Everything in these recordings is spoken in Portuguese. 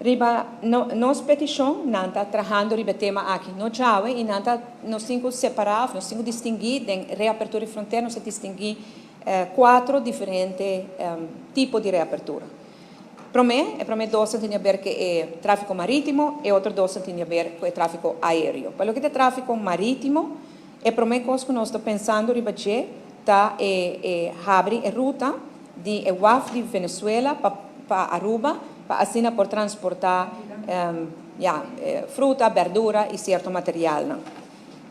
Riba, nos petição, nanta trabajando riba tema aqui no Java e nanta nós temos separar, nós temos distinguir, em reapertura de fronteira, nós distinguir quatro diferentes tipos de reapertura. Para mim, dois tem a ver com o tráfego marítimo e outro dois tem a ver com o tráfego aéreo. Para o que é tráfego marítimo, para mim, coisa que nós estamos pensando riba que está abrir a ruta de WAF de Venezuela para Aruba, para assim por transportar fruta, verdura e certo material. Não.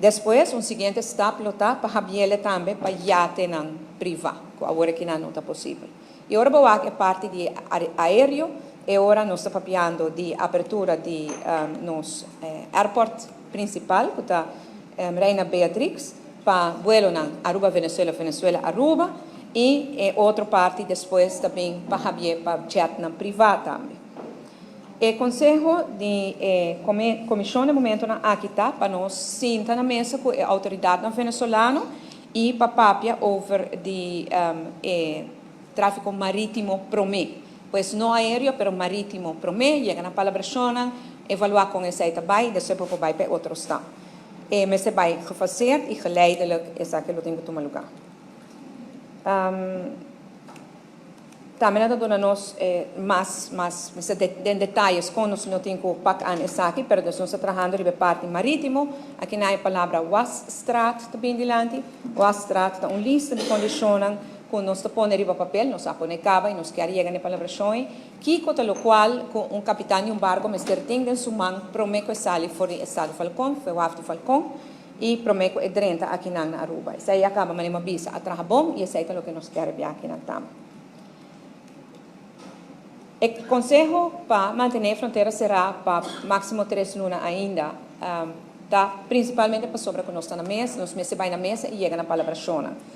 Depois, seguinte step está para Javier também para iate privado, agora que não está possível. E agora é parte de aéreo e agora nós estamos falando de abertura de nos aeroporto principal, que está Reina Beatrix, para vuelo na Aruba, Venezuela, Venezuela, Aruba, e outra parte depois também para Javier, para jet privado também. O Conselho de Comissão de momento aqui está para nós sentar na mesa com a autoridade venezuelana e para papia over de tráfego marítimo promê. Pois não aéreo, mas marítimo promê, chega na palavra chona, evaluar com esse trabalho, depois vai para outro estado. Mas se vai fazer e geleidelijk is dat que tem que tomar lugar. Também nada dona nós mais detalhes com nós não tem que pagar essa aqui, mas nós estamos trabalhando na parte marítimo. Aqui na palavra Wasstraat também dilante. Wasstraat é uma lista de condições que nós põe riba papel, nós põe cava e nós quer chegar na palavra choi, que conta lo qual com capitão de barco mister tem em sua mão promete sali fora do estado Falcão, foi o afto Falcão e promete é drenta aqui na Aruba. Isso aí acaba mas uma bisa atrás bom e isso é o que nós quer ver aqui na Tam. O conselho para manter a fronteira será para máximo 3 lunas ainda, tá? Principalmente para sobre que nós estamos na mesa, nós vai na mesa e chega na palavra chona.